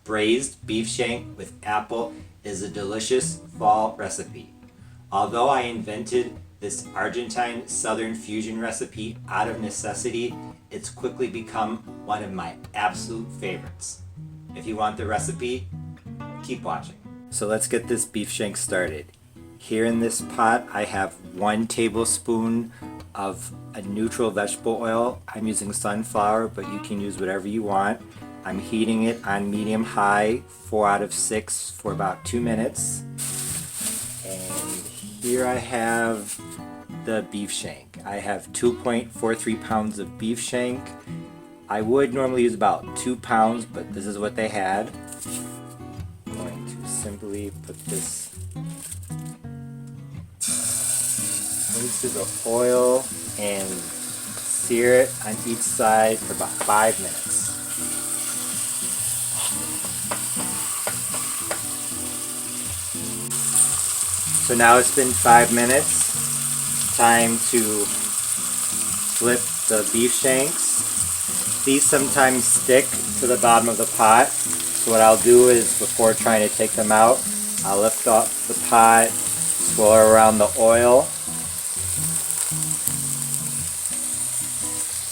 braised beef shank with apple is a delicious fall recipe. Although I invented this Argentine-Southern fusion recipe out of necessity, it's quickly become one of my absolute favorites. If you want the recipe, keep watching. So let's get this beef shank started. Here in this pot I have 1 tablespoon of a neutral vegetable oil. I'm using sunflower, but you can use whatever you want. I'm heating it on medium high, 4 out of 6 for about 2 minutes. And here I have the beef shank. I have 2.43 pounds of beef shank. I would normally use about 2 pounds, but this is what they had. I'm going to simply put this into the oil and sear it on each side for about 5 minutes. So now it's been 5 minutes. Time to flip the beef shanks. These sometimes stick to the bottom of the pot. So what I'll do is, before trying to take them out, I'll lift up the pot, swirl around the oil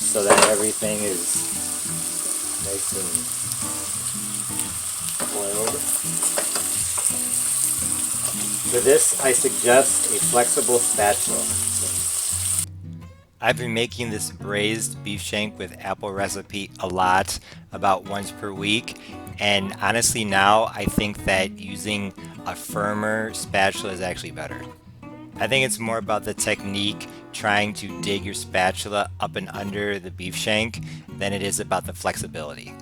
so that everything is nice and oiled. For this, I suggest a flexible spatula. I've been making this braised beef shank with apple recipe a lot, about once per week, and honestly now I think that using a firmer spatula is actually better. I think it's more about the technique, trying to dig your spatula up and under the beef shank, than it is about the flexibility.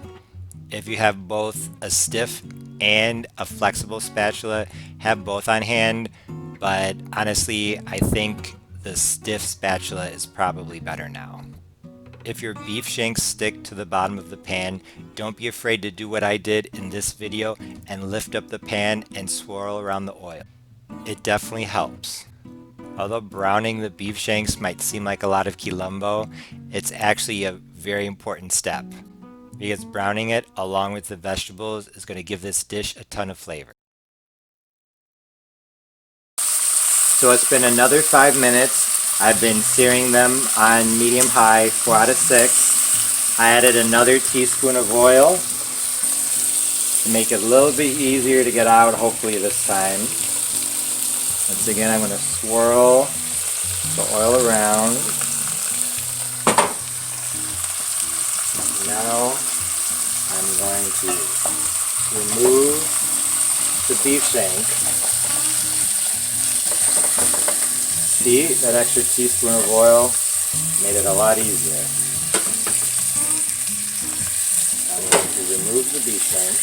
If you have both a stiff and a flexible spatula, have both on hand, but honestly I think the stiff spatula is probably better now. If your beef shanks stick to the bottom of the pan, don't be afraid to do what I did in this video and lift up the pan and swirl around the oil. It definitely helps. Although browning the beef shanks might seem like a lot of quilombo, it's actually a very important step, because browning it along with the vegetables is going to give this dish a ton of flavor. So it's been another 5 minutes. I've been searing them on medium high, 4 out of 6. I added another teaspoon of oil to make it a little bit easier to get out, hopefully this time. Once again, I'm going to swirl the oil around. Now I'm going to remove the beef shank. See, that extra teaspoon of oil made it a lot easier. I'm going to remove the beef shank.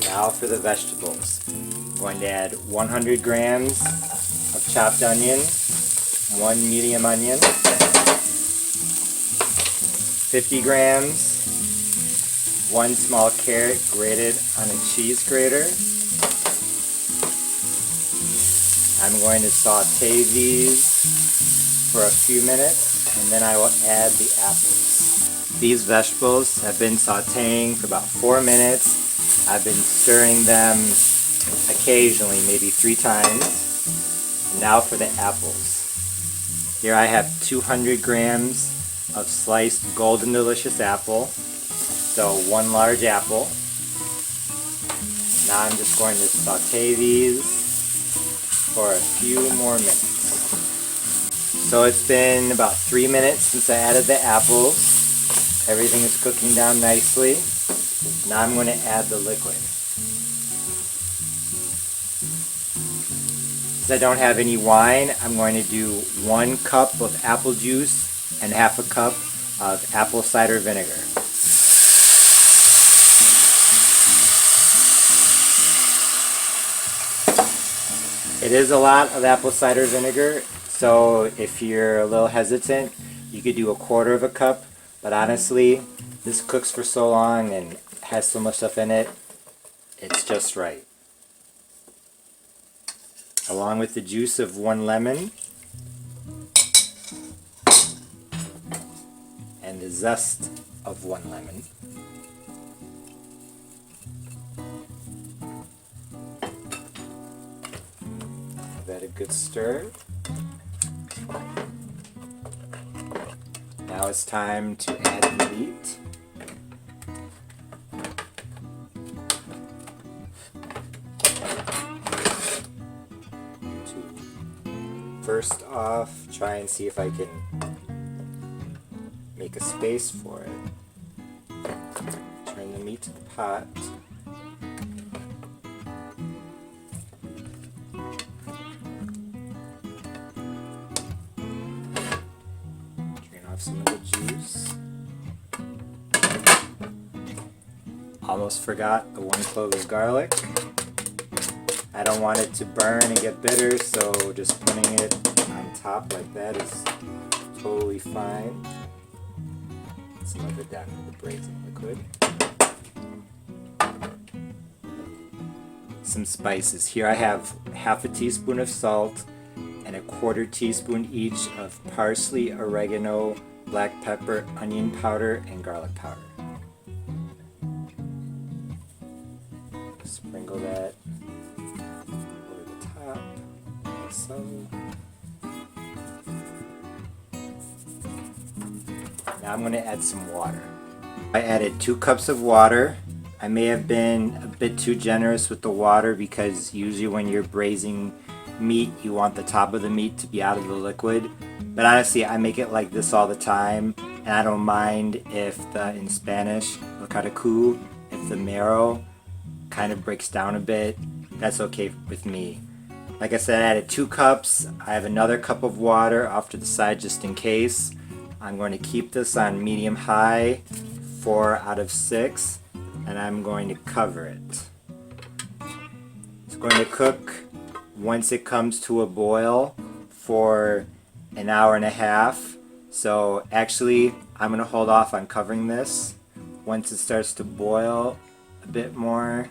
Now for the vegetables. I'm going to add 100 grams of chopped onion, 1 medium onion, 50 grams, 1 small carrot grated on a cheese grater. I'm going to saute these for a few minutes, and then I will add the apples. These vegetables have been sauteing for about 4 minutes. I've been stirring them occasionally, maybe 3 times. Now for the apples. Here I have 200 grams of sliced golden delicious apple, so 1 large apple. Now I'm just going to saute these for a few more minutes. So it's been about 3 minutes since I added the apples. Everything is cooking down nicely. Now I'm going to add the liquid. Since I don't have any wine, I'm going to do 1 cup of apple juice and half a cup of apple cider vinegar. It is a lot of apple cider vinegar, So if you're a little hesitant, you could do 1/4 of a cup, but honestly, this cooks for so long and has so much stuff in it, it's just right. Along with the juice of 1 lemon and the zest of 1 lemon. Give that a good stir. Now it's time to add the meat. First off, try and see if I can make a space for it. Turn the meat to the pot. Drain off some of the juice. Almost forgot the 1 clove of garlic. I don't want it to burn and get bitter, so just putting it on top like that is totally fine. Some of it down in the braising liquid. Some spices. Here I have 1/2 teaspoon of salt and 1/4 teaspoon each of parsley, oregano, black pepper, onion powder, and garlic powder. Sprinkle that over the top, like so. Now I'm going to add some water. I added 2 cups of water. I may have been a bit too generous with the water because usually when you're braising meat, you want the top of the meat to be out of the liquid. But honestly, I make it like this all the time, and I don't mind if in Spanish, el caracú, if the marrow kind of breaks down a bit. That's okay with me. Like I said, I added 2 cups. I have another cup of water off to the side just in case. I'm going to keep this on medium-high, 4 out of 6, and I'm going to cover it. It's going to cook once it comes to a boil for 1.5 hours. So actually, I'm going to hold off on covering this. Once it starts to boil a bit more,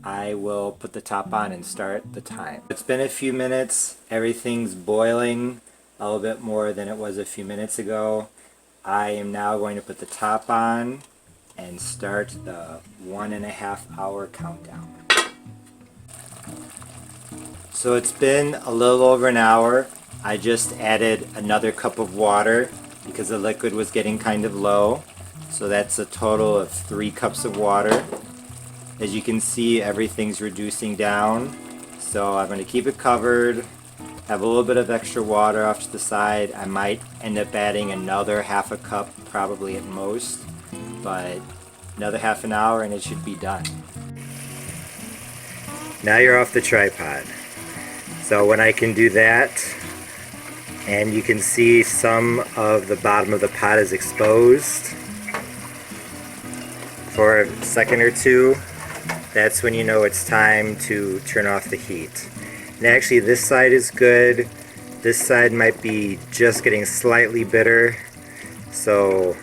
I will put the top on and start the time. It's been a few minutes. Everything's boiling a little bit more than it was a few minutes ago. I am now going to put the top on and start the 1.5 hour countdown. So it's been a little over an hour. I just added another cup of water because the liquid was getting kind of low. So that's a total of 3 cups of water. As you can see, everything's reducing down. So I'm going to keep it covered. Have a little bit of extra water off to the side. I might end up adding another 1/2 cup, probably at most, but another 1/2 hour and it should be done. Now you're off the tripod. So when I can do that, and you can see some of the bottom of the pot is exposed for a second or two, that's when you know it's time to turn off the heat. And actually this side is good. This side might be just getting slightly bitter. So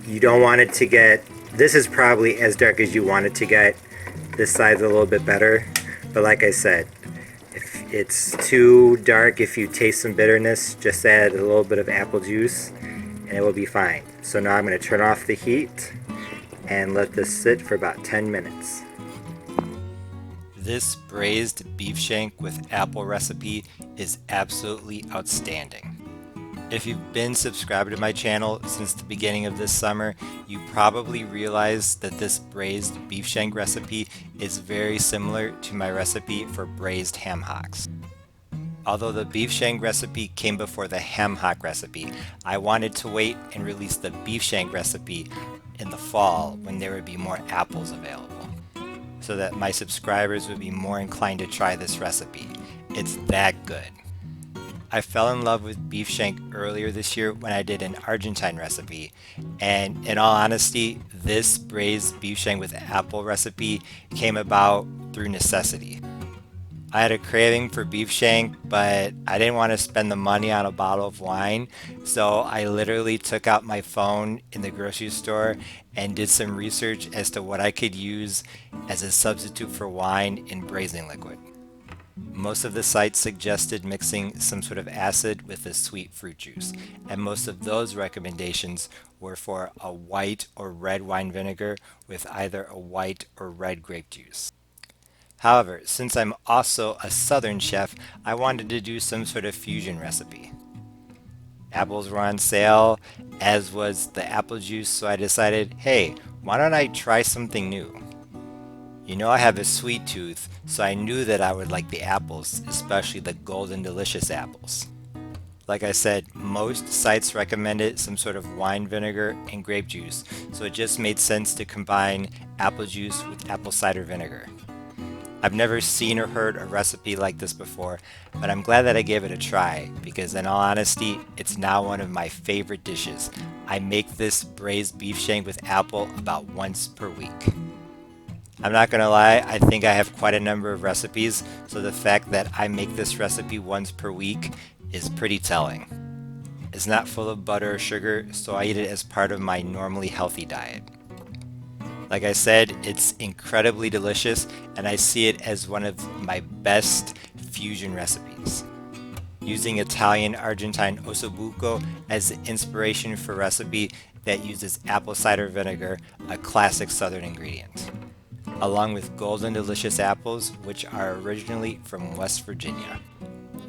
you don't want it to get, this is probably as dark as you want it to get. This side's a little bit better. But like I said, if it's too dark, if you taste some bitterness, just add a little bit of apple juice and it will be fine. So now I'm going to turn off the heat and let this sit for about 10 minutes. This braised beef shank with apple recipe is absolutely outstanding. If you've been subscribed to my channel since the beginning of this summer, you probably realize that this braised beef shank recipe is very similar to my recipe for braised ham hocks. Although the beef shank recipe came before the ham hock recipe, I wanted to wait and release the beef shank recipe in the fall when there would be more apples available, so that my subscribers would be more inclined to try this recipe. It's that good. I fell in love with beef shank earlier this year when I did an Argentine recipe, and in all honesty, this braised beef shank with apple recipe came about through necessity. I had a craving for beef shank, but I didn't want to spend the money on a bottle of wine, so I literally took out my phone in the grocery store and did some research as to what I could use as a substitute for wine in braising liquid. Most of the sites suggested mixing some sort of acid with a sweet fruit juice, and most of those recommendations were for a white or red wine vinegar with either a white or red grape juice. However, since I'm also a Southern chef, I wanted to do some sort of fusion recipe. Apples were on sale, as was the apple juice, so I decided, hey, why don't I try something new? You know, I have a sweet tooth, so I knew that I would like the apples, especially the golden delicious apples. Like I said, most sites recommended some sort of wine vinegar and grape juice, so it just made sense to combine apple juice with apple cider vinegar. I've never seen or heard a recipe like this before, but I'm glad that I gave it a try because in all honesty, it's now one of my favorite dishes. I make this braised beef shank with apple about once per week. I'm not gonna lie, I think I have quite a number of recipes, so the fact that I make this recipe once per week is pretty telling. It's not full of butter or sugar, so I eat it as part of my normally healthy diet. Like I said, it's incredibly delicious, and I see it as one of my best fusion recipes. Using Italian-Argentine ossobuco as the inspiration for a recipe that uses apple cider vinegar, a classic Southern ingredient, along with golden delicious apples, which are originally from West Virginia.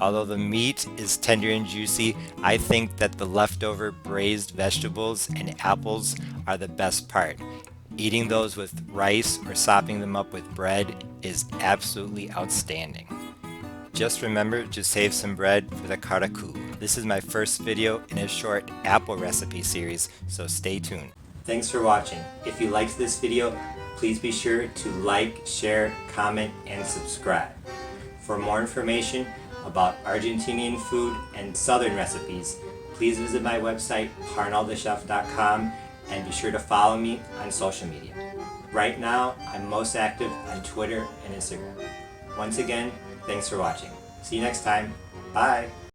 Although the meat is tender and juicy, I think that the leftover braised vegetables and apples are the best part. Eating those with rice or sopping them up with bread is absolutely outstanding. Just remember to save some bread for the karakou. This is my first video in a short apple recipe series, so stay tuned. Thanks for watching. If you liked this video, please be sure to like, share, comment, and subscribe. For more information about Argentinian food and Southern recipes, please visit my website, harnaldthechef.com, and be sure to follow me on social media. Right now, I'm most active on Twitter and Instagram. Once again, thanks for watching. See you next time. Bye.